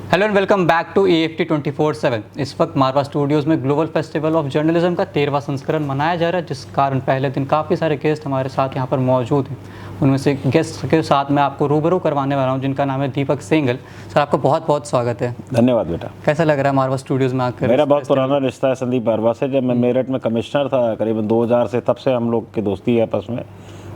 Hello and welcome back to EFT 24/7। इस वक्त Marwah studios में ग्लोबल फेस्टिवल ऑफ जर्नलिज्म का 13वां संस्करण मनाया जा रहा है, जिस कारण पहले दिन काफ़ी सारे गेस्ट हमारे साथ यहाँ पर मौजूद हैं। उनमें से गेस्ट के साथ मैं आपको रूबरू करवाने वाला हूँ, जिनका नाम है दीपक सेंगल। सर, आपका बहुत बहुत स्वागत है। धन्यवाद बेटा। कैसा लग रहा है मारवा स्टूडियोज़ में आकर? मेरा बहुत पुराना रिश्ता है संदीप बारवा से। जब मैं मेरठ में कमिश्नर था करीबन 2000 से, तब से हम लोग की दोस्ती है आपस में।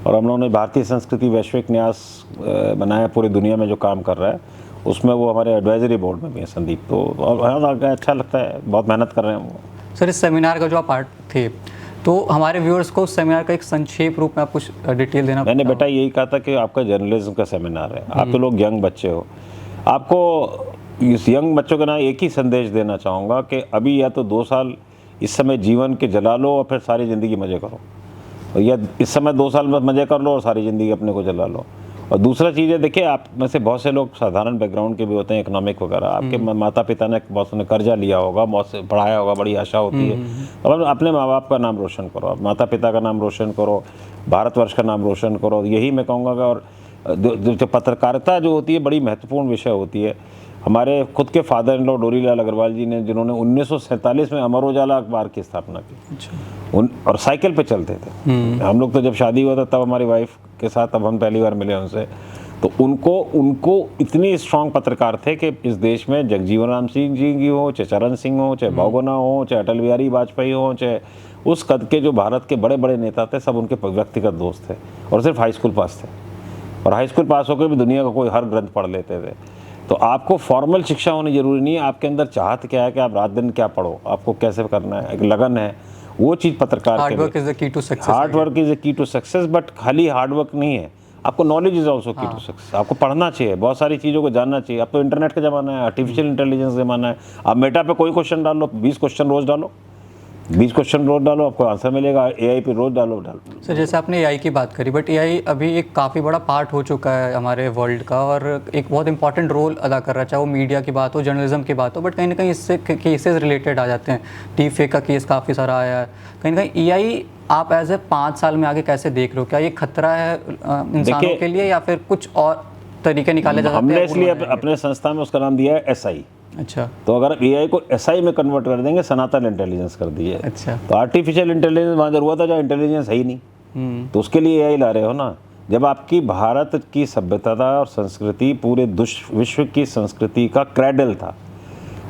और हम लोगों ने भारतीय संस्कृति वैश्विक न्यास बनाया, पूरी दुनिया में जो काम कर रहा है उसमें वो हमारे एडवाइजरी बोर्ड में भी है संदीप। तो और अच्छा लगता है, बहुत मेहनत कर रहे हैं वो। सर, इस सेमिनार का जो आप पार्ट थे, तो हमारे व्यूअर्स को उस सेमिनार का एक संक्षेप रूप में आप कुछ डिटेल देना। मैंने बेटा यही कहा था कि आपका जर्नलिज्म का सेमिनार है, आप तो लोग यंग बच्चे हो, आपको इस यंग बच्चों के ना एक ही संदेश देना चाहूँगा कि अभी या तो 2 साल इस समय जीवन के जला लो और फिर सारी ज़िंदगी मज़े करो, या इस समय 2 साल में मज़े कर लो और सारी ज़िंदगी अपने को जला लो। और दूसरा चीज़ है, देखिए आप में से बहुत से लोग साधारण बैकग्राउंड के भी होते हैं, इकोनॉमिक वगैरह। आपके माता पिता ने बहुत ने कर्जा लिया होगा, बहुत से पढ़ाया होगा, बड़ी आशा होती है। और अपने माँ बाप का नाम रोशन करो, माता पिता का नाम रोशन करो, भारतवर्ष का नाम रोशन करो, यही मैं कहूँगा। और जो पत्रकारिता जो होती है बड़ी महत्वपूर्ण विषय होती है। हमारे खुद के father in law Dorilal Agarwal ji ने, जिन्होंने 1947 में अमर उजाला अखबार की स्थापना की, और साइकिल पे चलते थे। हम लोग तो जब शादी हुआ था तब हमारी वाइफ के साथ, तब हम पहली बार मिले उनसे। तो उनको इतनी स्ट्रांग पत्रकार थे कि इस देश में जगजीवन राम सिंह जी की हो, चाहे चरण सिंह हो, चाहे बहुगुणा हो, चाहे अटल बिहारी वाजपेयी हो, चाहे उस कद के जो भारत के बड़े बड़े नेता थे, सब उनके व्यक्तिगत दोस्त थे और सिर्फ हाई स्कूल पास थे। और हाई स्कूल पास होकर भी दुनिया का कोई हर ग्रंथ पढ़ लेते थे। तो आपको फॉर्मल शिक्षा होनी जरूरी नहीं है, आपके अंदर चाहत क्या है कि आप रात दिन क्या पढ़ो, आपको कैसे करना है, एक लगन है, वो चीज़ पत्रकार hard work is the key to success. Hard work is the key to success, but खाली हार्ड वर्क नहीं है, आपको knowledge is also key to success. आपको पढ़ना चाहिए, बहुत सारी चीज़ों को जानना चाहिए। अब तो इंटरनेट का ज़माना है, आर्टिफिशियल इंटेलिजेंस का ज़माना है। आप मेटा पे कोई क्वेश्चन डाल लो, 20 क्वेश्चन रोज़ डालो, 20 क्वेश्चन रोज डालो, आपको आंसर मिलेगा। AI पे रोज डालो। सर, जैसे आपने AI की बात करी, बट AI अभी एक काफ़ी बड़ा पार्ट हो चुका है हमारे वर्ल्ड का और एक बहुत इंपॉर्टेंट रोल अदा कर रहा है, चाहे वो मीडिया की बात हो, जर्नलिज्म की बात हो। बट कहीं ना कहीं इससे केसेस रिलेटेड आ जाते हैं। डीप फेक का केस काफ़ी सारा आया है। कहीं ना कहीं AI आप एज ए 5 साल में आगे कैसे देख रहे हो? क्या ये खतरा है इंसानों के लिए, या फिर कुछ और तरीके निकाले जा सकते हैं? हमने इसलिए अपने संस्था में उसका नाम दिया है SI। अच्छा। तो अगर AI को SI में कन्वर्ट कर देंगे, सनातन इंटेलिजेंस कर दिए। अच्छा। तो आर्टिफिशियल इंटेलिजेंस वहाँ हुआ था जहाँ इंटेलिजेंस है ही नहीं, तो उसके लिए AI ला रहे हो ना। जब आपकी भारत की सभ्यता और संस्कृति पूरे विश्व की संस्कृति का क्रैडल था,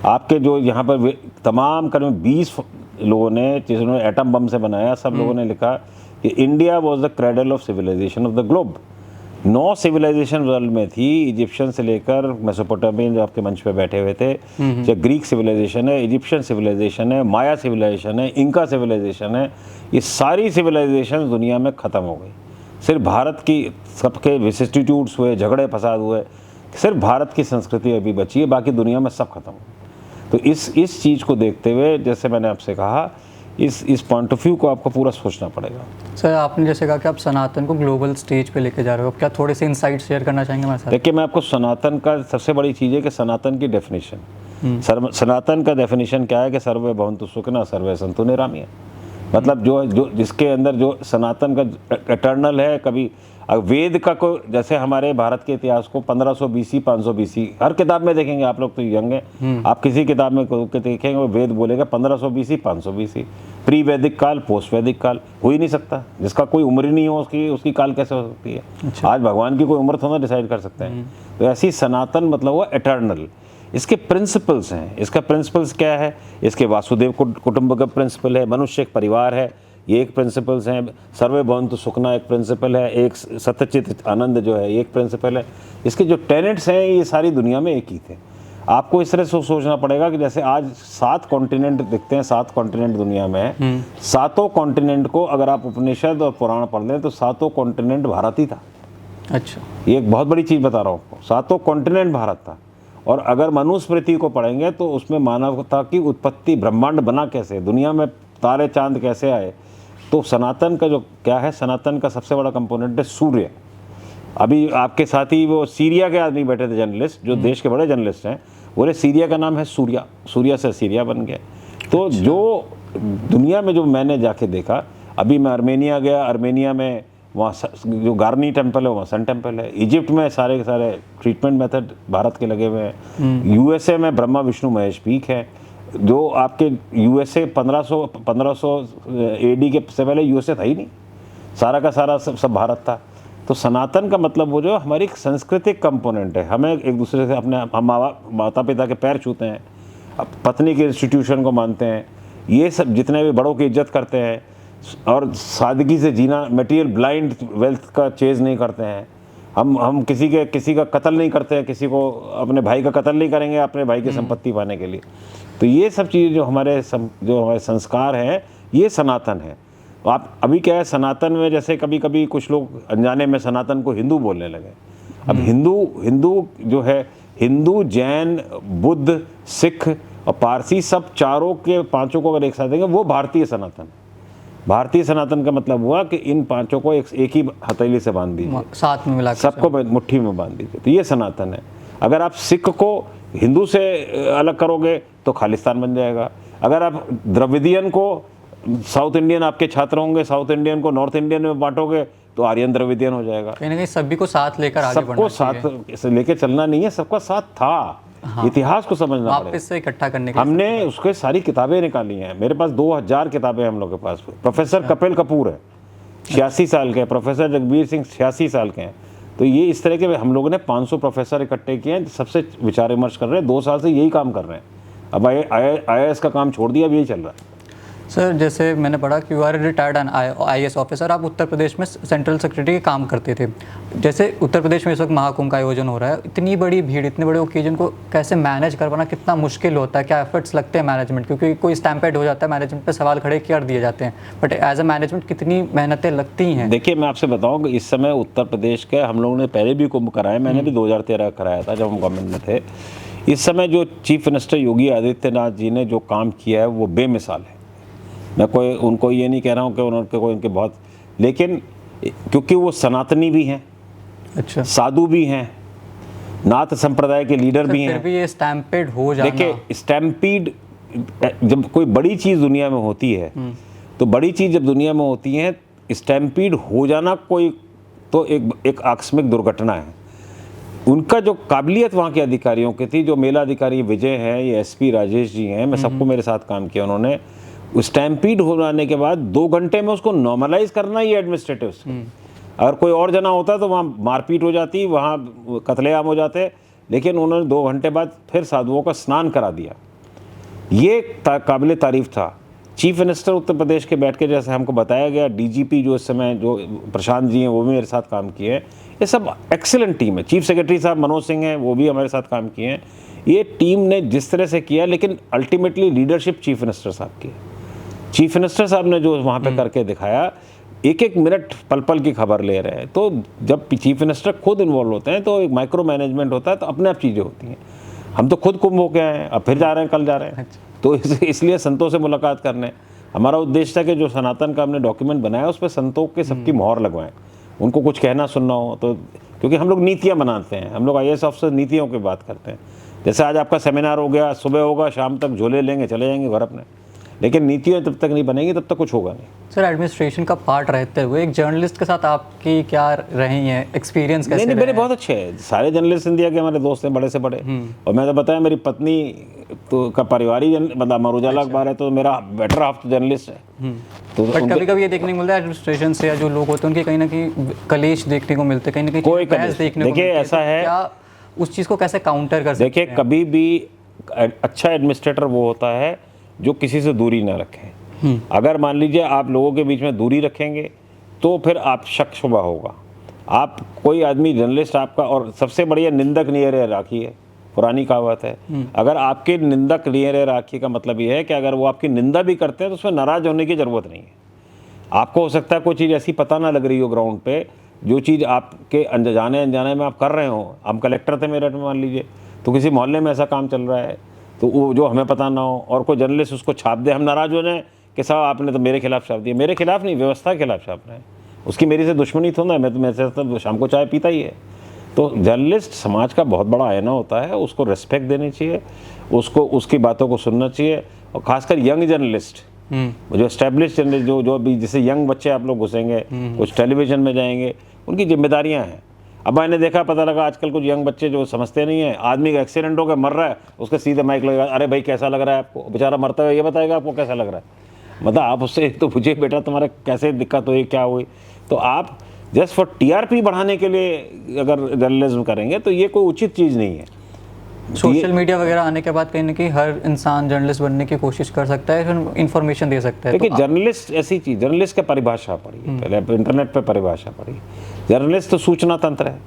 आपके जो यहाँ पर तमाम करीब 20 लोगों ने, जिन्होंने एटम बम से बनाया, सब लोगों ने लिखा कि India was the cradle of civilization of the globe. 9 civilization world में थी, इजिप्शियन से लेकर मेसोपोटामियन जो आपके मंच पे बैठे हुए थे, चाहे ग्रीक सिविलाइजेशन है, इजिप्शियन सिविलाइजेशन है, माया सिविलाइजेशन है, इंका सिविलाइजेशन है, ये सारी सिविलाइजेशन दुनिया में ख़त्म हो गई। सिर्फ भारत की सबके विसिस्टिट्यूड्स हुए, झगड़े फसाद हुए, सिर्फ भारत की संस्कृति अभी बची है, बाकी दुनिया में सब खत्म हो गई। तो इस चीज़ को देखते हुए, जैसे मैंने आपसे कहा, इस पॉइंट ऑफ व्यू को आपको पूरा सोचना पड़ेगा। सर, आपने जैसे कहा कि आप सनातन को ग्लोबल स्टेज पे लेके जा रहे हो, क्या थोड़े से इनसाइट शेयर करना चाहेंगे हमारे साथ? देखिए, मैं आपको सनातन का सबसे बड़ी चीज़ है कि सनातन की डेफिनेशन, सनातन का डेफिनेशन क्या है कि सर्वे भवन्तु सुखिनः सर्वे सन्तु निरामया। मतलब जो जिसके अंदर जो सनातन का एटर्नल है। कभी वेद का कोई, जैसे हमारे भारत के इतिहास को 1500 BC 500 BC हर किताब में देखेंगे, आप लोग तो यंग हैं, आप किसी किताब में देखेंगे वो वेद बोलेगा 1500 BC 500 BC, प्री वैदिक काल, पोस्ट वैदिक काल। हो ही नहीं सकता, जिसका कोई उम्र ही नहीं हो उसकी काल कैसे हो सकती है? अच्छा। आज भगवान की कोई उम्र थोड़ा डिसाइड कर सकते हैं। तो ऐसी सनातन मतलब वो एटर्नल। इसके प्रिंसिपल्स हैं। इसका प्रिंसिपल्स क्या है? इसके वासुदेव कुटुंब का प्रिंसिपल है, मनुष्य एक परिवार है, ये एक प्रिंसिपल्स हैं। सर्वे भवन्तु सुखिनः एक प्रिंसिपल है, एक सत्यचित आनंद जो है एक प्रिंसिपल है। इसके जो टेनेट्स हैं ये सारी दुनिया में एक ही थे। आपको इस तरह से सोचना पड़ेगा कि जैसे आज 7 कॉन्टिनेंट दिखते हैं, 7 कॉन्टिनेंट दुनिया में है, 7 कॉन्टिनेंट को अगर आप उपनिषद और पुराण पढ़ लें तो 7 कॉन्टिनेंट भारत ही था। अच्छा। ये एक बहुत बड़ी चीज़ बता रहा हूँ आपको, 7 कॉन्टिनेंट भारत था। और अगर मनुस्मृति को पढ़ेंगे तो उसमें मानवता की उत्पत्ति, ब्रह्मांड बना कैसे, दुनिया में तारे चांद कैसे आए। तो सनातन का जो क्या है, सनातन का सबसे बड़ा कंपोनेंट है सूर्य। अभी आपके साथ ही वो सीरिया के आदमी बैठे थे, जर्नलिस्ट, जो देश के बड़े जर्नलिस्ट हैं, बोले सीरिया का नाम है सूर्या, सूर्या से सीरिया बन गया। तो अच्छा। जो दुनिया में जो मैंने जाके देखा, अभी मैं आर्मेनिया गया, आर्मेनिया में वहाँ जो गार्नी टेम्पल है वहाँ सन टेम्पल है। इजिप्ट में सारे के सारे ट्रीटमेंट मेथड भारत के लगे हुए हैं। यूएसए में ब्रह्मा विष्णु महेश पीक है, जो आपके यूएसए 1500 एडी के से पहले यूएसए था ही नहीं, सारा का सारा सब भारत था। तो सनातन का मतलब वो जो हमारी एक सांस्कृतिक कंपोनेंट है, हमें एक दूसरे से अपने हम माता पिता के पैर छूते हैं, पत्नी के इंस्टीट्यूशन को मानते हैं, ये सब जितने भी बड़ों की इज्जत करते हैं और सादगी से जीना, मटेरियल ब्लाइंड वेल्थ का चेज नहीं करते हैं। हम किसी का कत्ल नहीं करते हैं, किसी को अपने भाई का कत्ल नहीं करेंगे अपने भाई की संपत्ति पाने के लिए। तो ये सब चीज़ें जो हमारे संस्कार हैं ये सनातन है। आप अभी क्या है सनातन में, जैसे कभी कभी कुछ लोग अनजाने में सनातन को हिंदू बोलने लगे। अब हिंदू जो है, हिंदू, जैन, बुद्ध, सिख और पारसी, सब चारों के पांचों को अगर एक साथ देंगे वो भारतीय सनातन। भारतीय सनातन का मतलब हुआ कि इन पांचों को एक ही हथेली से बांध दीजिए, साथ में मिला सबको मुट्ठी में बांध दीजिए, तो ये सनातन है। अगर आप सिख को हिंदू से अलग करोगे तो खालिस्तान बन जाएगा। अगर आप द्रविडियन को, साउथ इंडियन आपके छात्र होंगे, साउथ इंडियन को नॉर्थ इंडियन में बांटोगे तो आर्यन द्रविडियन हो जाएगा। कहीं ना कहीं सभी को साथ लेकर आगे बढ़ना सबको साथ लेके चलना नहीं है, सबका साथ था। हाँ। इतिहास को समझना पड़ेगा, वापस से इकट्ठा करने के हमने उसके सारी किताबें निकाली हैं। मेरे पास 2000 किताबें हम लोग के पास। प्रोफेसर कपिल कपूर है, 86 साल के, प्रोफेसर जगबीर सिंह 86 साल के हैं। तो ये इस तरह के हम लोगों ने 500 प्रोफेसर इकट्ठे किए हैं, सबसे विचार विमर्श कर रहे हैं। 2 साल से यही काम कर रहे हैं। अब IAS का काम छोड़ दिया, अब यही चल रहा है। सर जैसे मैंने पढ़ा कि you are retired IAS officer, आप उत्तर प्रदेश में सेंट्रल सेक्रेटरी के काम करते थे। जैसे उत्तर प्रदेश में इस वक्त महाकुंभ का आयोजन हो रहा है, इतनी बड़ी भीड़, इतने बड़े ओकेजन को कैसे मैनेज कर पाना कितना मुश्किल होता है, क्या एफर्ट्स लगते हैं मैनेजमेंट, क्योंकि कोई स्टैम्पेड हो जाता है, मैनेजमेंट पे सवाल खड़े कर दिए जाते हैं, बट एज अ मैनेजमेंट कितनी मेहनतें लगती हैं। देखिए मैं आपसे बताऊँ कि इस समय उत्तर प्रदेश के हम लोगों ने पहले भी कुंभ कराया, मैंने भी 2013 कराया था जब हम गवर्नमेंट में थे। इस समय जो चीफ मिनिस्टर योगी आदित्यनाथ जी ने जो काम किया है वो बेमिसाल है। मैं कोई उनको ये नहीं कह रहा हूँ कि उनके बहुत, लेकिन क्योंकि वो सनातनी भी हैं, अच्छा, साधु भी हैं, नाथ संप्रदाय के लीडर भी हैं। फिर भी ये स्टैम्पेड हो जाना, देखिए स्टैम्पीड जब कोई बड़ी चीज़ दुनिया में होती है, तो बड़ी चीज़ जब दुनिया में होती है, स्टैम्पीड हो जाना कोई तो एक आकस्मिक दुर्घटना है। उनका जो काबिलियत वहाँ के अधिकारियों की थी, जो मेला अधिकारी विजय हैं, ये SP राजेश जी हैं, मैं सबको मेरे साथ काम किया उन्होंने। स्टैम्पीड हो जाने के बाद 2 घंटे में उसको नॉर्मलाइज करना ही एडमिनिस्ट्रेटिव। अगर कोई और जना होता तो वहाँ मारपीट हो जाती, वहाँ कत्लेआम हो जाते, लेकिन उन्होंने 2 घंटे बाद फिर साधुओं का स्नान करा दिया। ये काबिल तारीफ था। चीफ मिनिस्टर उत्तर प्रदेश के बैठ के, जैसे हमको बताया गया, DGP जो इस समय जो प्रशांत जी हैं वो भी मेरे साथ काम किए हैं, ये सब एक्सीलेंट टीम है। चीफ सेक्रेटरी साहब मनोज सिंह हैं, वो भी हमारे साथ काम किए हैं। ये टीम ने जिस तरह से किया, लेकिन अल्टीमेटली लीडरशिप चीफ मिनिस्टर साहब की। चीफ मिनिस्टर साहब ने जो वहाँ पे करके दिखाया, एक मिनट पल पल की खबर ले रहे हैं। तो जब चीफ मिनिस्टर खुद इन्वॉल्व होते हैं तो एक माइक्रो मैनेजमेंट होता है, तो अपने आप चीज़ें होती हैं। हम तो खुद कुंभ होके आए हैं, अब फिर जा रहे हैं, कल जा रहे हैं। तो इसलिए संतों से मुलाकात करने, हमारा उद्देश्य था कि जो सनातन का हमने डॉक्यूमेंट बनाया उस पर संतों के सबकी मोहर लगवाएं, उनको कुछ कहना सुनना हो तो, क्योंकि हम लोग नीतियाँ बनाते हैं, हम लोग IAS ऑफिसर नीतियों की बात करते हैं। जैसे आज आपका सेमिनार हो गया, सुबह होगा, शाम तक झोले लेंगे चले जाएंगे घर अपने, लेकिन नीतियाँ जब तक नहीं बनेंगी तब तक कुछ होगा नहीं। सर एडमिनिस्ट्रेशन का पार्ट रहते हुए एक जर्नलिस्ट के साथ आपकी क्या रही है एक्सपीरियंस, कैसे? नहीं, मेरे बहुत अच्छे हैं, सारे जर्नलिस्ट इंडिया के हमारे दोस्त हैं, बड़े से बड़े। और मैं तो बताया, मेरी पत्नी तो का परिवारी मतलब अमर उजाला अखबार है, तो मेरा बेटर हाफ जर्नलिस्ट है। तो बट कभी कभी ये देखने को मिलता है एडमिनिस्ट्रेशन से, या जो लोग होते हैं उनके कहीं ना कहीं कलेश देखने को मिलते हैं, कहीं ना कहीं कोई कलेश देखने को। देखिए ऐसा है, क्या उस चीज़ को कैसे काउंटर कर सकते हैं? देखिए कभी भी अच्छा एडमिनिस्ट्रेटर वो होता है जो किसी से दूरी ना रखे। अगर मान लीजिए आप लोगों के बीच में दूरी रखेंगे तो फिर आप शक शुबा होगा। आप कोई आदमी जर्नलिस्ट आपका, और सबसे बढ़िया निंदक नियरे राखी है, पुरानी कहावत है। अगर आपके निंदक नियरे राखी का मतलब ये है कि अगर वो आपकी निंदा भी करते हैं तो उसमें नाराज होने की ज़रूरत नहीं है। आपको हो सकता है कोई चीज़ ऐसी पता ना लग रही हो ग्राउंड पे, जो चीज़ आपके अनजाने में आप कर रहे हो। हम कलेक्टर थे मेरठ में मान लीजिए, तो किसी मोहल्ले में ऐसा काम चल रहा है तो वो जो हमें पता ना हो, और कोई जर्नलिस्ट उसको छाप दे, हम नाराज़ हो जाएं कि साहब आपने तो मेरे खिलाफ छाप दिया। मेरे खिलाफ नहीं, व्यवस्था के खिलाफ छाप रहे हैं। उसकी मेरी से दुश्मनी थोड़ा ना, मैं तो मेरे से शाम को चाय पीता ही है। तो जर्नलिस्ट समाज का बहुत बड़ा आईना होता है, उसको रेस्पेक्ट देनी चाहिए, उसको उसकी बातों को सुनना चाहिए। और ख़ासकर यंग जर्नलिस्ट जो एस्टेब्लिश जनरेशन जो अभी जैसे यंग बच्चे आप लोग घुसेंगे, कुछ टेलीविज़न में जाएंगे, उनकी जिम्मेदारियाँ हैं। अब मैंने देखा, पता लगा आजकल कुछ यंग बच्चे जो समझते नहीं है, आदमी का एक्सीडेंट हो गया, मर रहा है, उसके सीधे माइक लगेगा, अरे भाई कैसा लग रहा है आपको, बेचारा मरता है, ये बताएगा आपको कैसा लग रहा है। मतलब आप उससे तो पूछिए बेटा तुम्हारा कैसे दिक्कत हुई, क्या हुई। तो आप जस्ट फॉर टीआरपी बढ़ाने के लिए अगर जर्नलिज्म करेंगे तो ये कोई उचित चीज़ नहीं है। सोशल मीडिया वगैरह आने के बाद कहीं ना कहीं हर इंसान जर्नलिस्ट बनने की कोशिश कर सकता है, फिर इन्फॉर्मेशन दे सकता है। देखिए जर्नलिस्ट ऐसी चीज़, जर्नलिस्ट का परिभाषा पढ़िए पहले, आप इंटरनेट पे परिभाषा पढ़िए। जर्नलिस्ट तो सूचना तंत्र है,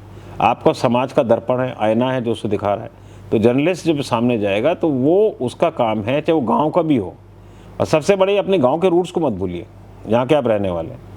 आपका समाज का दर्पण है, आईना है जो उसे दिखा रहा है। तो जर्नलिस्ट जब सामने जाएगा तो वो उसका काम है, चाहे वो गाँव का भी हो। और सबसे बड़ी अपने गाँव के रूट्स को मत भूलिए, जहाँ के आप रहने वाले हैं।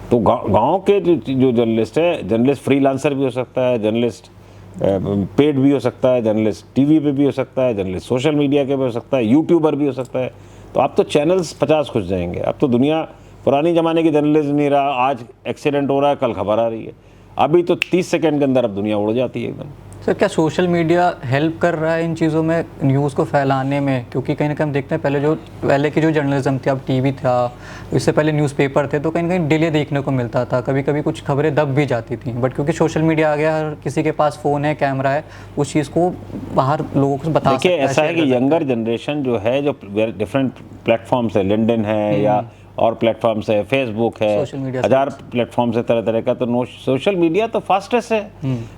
तो गाँव के जो जर्नलिस्ट है, जर्नलिस्ट फ्रीलांसर भी हो सकता है, जर्नलिस्ट पेड भी हो सकता है, जर्नलिस्ट टीवी पे भी हो सकता है, जर्नलिस्ट सोशल मीडिया के भी हो सकता है, यूट्यूबर भी हो सकता है। तो आप तो चैनल्स 50 खुश जाएंगे। अब तो दुनिया पुरानी ज़माने की जर्नलिज्म नहीं रहा, आज एक्सीडेंट हो रहा है, कल खबर आ रही है। अभी तो 30 सेकंड के अंदर अब दुनिया उड़ जाती है एकदम। सर क्या सोशल मीडिया हेल्प कर रहा है इन चीज़ों में, न्यूज़ को फैलाने में? क्योंकि कहीं ना कहीं हम देखते हैं पहले की जो जर्नलिज्म थी, अब टीवी था, इससे पहले न्यूज़पेपर थे, तो कहीं ना कहीं डिले देखने को मिलता था, कभी कभी कुछ खबरें दब भी जाती थी। बट क्योंकि सोशल मीडिया आ गया, हर किसी के पास फ़ोन है, कैमरा है, उस चीज़ को बाहर लोगों को बता सकता है। देखिए ऐसा है कि यंगर जनरेशन जो है, जो डिफरेंट प्लेटफॉर्म्स है, लिंक्डइन है या और प्लेटफॉर्म्स है, फेसबुक है, हजार प्लेटफॉर्म्स है तरह तरह का। तो सोशल मीडिया तो फास्टेस्ट है।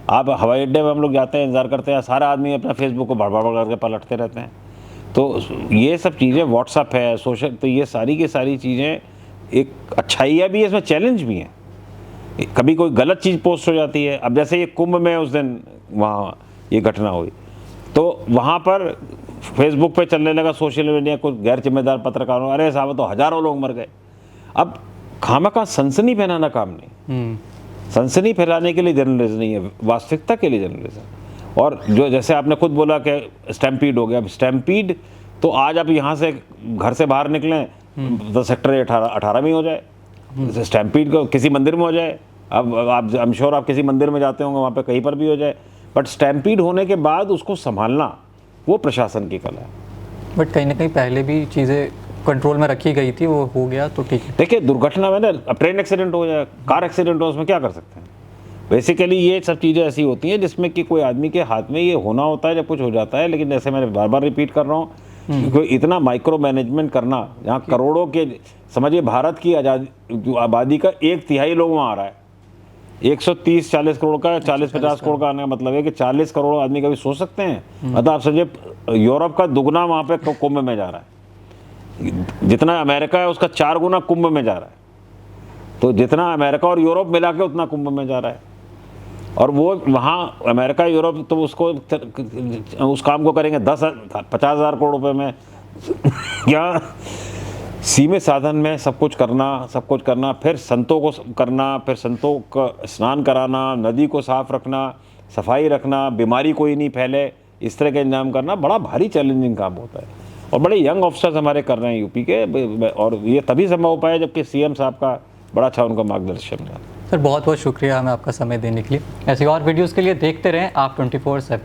आप हवाई अड्डे में हम लोग जाते हैं, इंतजार करते हैं, सारा आदमी अपना फेसबुक को भड़बड़ करके पलटते रहते हैं। तो ये सब चीज़ें, व्हाट्सअप है, सोशल, तो ये सारी की सारी चीज़ें एक अच्छाइयाँ भी है, इसमें चैलेंज भी हैं। कभी कोई गलत चीज़ पोस्ट हो जाती है। अब जैसे ये कुंभ में उस दिन वहाँ ये घटना हुई, तो वहाँ पर फेसबुक पे चलने लगा, सोशल मीडिया, कुछ गैर जिम्मेदार पत्रकारों, अरे साहब तो हजारों लोग मर गए। अब खामखा सनसनी फैलाना काम नहीं, सनसनी फैलाने के लिए जर्नलिज्म नहीं है, वास्तविकता के लिए जर्नलिज्म। और जो जैसे आपने खुद बोला कि स्टैम्पीड हो गया, अब स्टैम्पीड तो आज आप यहाँ से घर से बाहर निकलें तो सेक्टर 18 में हो जाए, स्टैम्पीड को किसी मंदिर में हो जाए। अब आप, आई एम श्योर आप किसी मंदिर में जाते होंगे, वहाँ पे कहीं पर भी हो जाए। बट स्टैम्पीड होने के बाद उसको संभालना वो प्रशासन की कला है। बट कहीं ना कहीं पहले भी चीज़ें कंट्रोल में रखी गई थी, वो हो गया तो ठीक है। देखिए दुर्घटना में ना, अब ट्रेन एक्सीडेंट हो जाए, कार एक्सीडेंट हो, उसमें क्या कर सकते हैं? बेसिकली ये सब चीज़ें ऐसी होती हैं जिसमें कि कोई आदमी के हाथ में ये होना होता है जब कुछ हो जाता है। लेकिन जैसे मैंने बार बार रिपीट कर रहा हूँ, कोई इतना माइक्रो मैनेजमेंट करना, जहाँ करोड़ों के, समझिए भारत की आबादी का 1/3 लोग वहाँ आ रहा है, 130-40 करोड़ का, 40-50 करोड़ का आने का मतलब है कि 40 करोड़ आदमी कभी सोच सकते हैं? मतलब आप समझिए यूरोप का दुगना वहाँ पे कुंभ में जा रहा है, जितना अमेरिका है उसका 4 गुना कुंभ में जा रहा है। तो जितना अमेरिका और यूरोप मिला के उतना कुंभ में जा रहा है। और वो वहाँ अमेरिका यूरोप तो उसको उस काम को करेंगे 50,000 करोड़ रुपए में या सीमित साधन में सब कुछ करना, फिर संतों को करना, फिर संतों का स्नान कराना, नदी को साफ रखना, सफाई रखना, बीमारी कोई नहीं फैले, इस तरह का इंतजाम करना बड़ा भारी चैलेंजिंग काम होता है। और बड़े यंग ऑफिसर्स हमारे कर रहे हैं यूपी के, और ये तभी संभव हो पाया जबकि सीएम साहब का बड़ा अच्छा उनका मार्गदर्शन था। सर बहुत बहुत शुक्रिया हमें आपका समय देने के लिए। ऐसी और वीडियोज़ के लिए देखते रहें आप 24/7।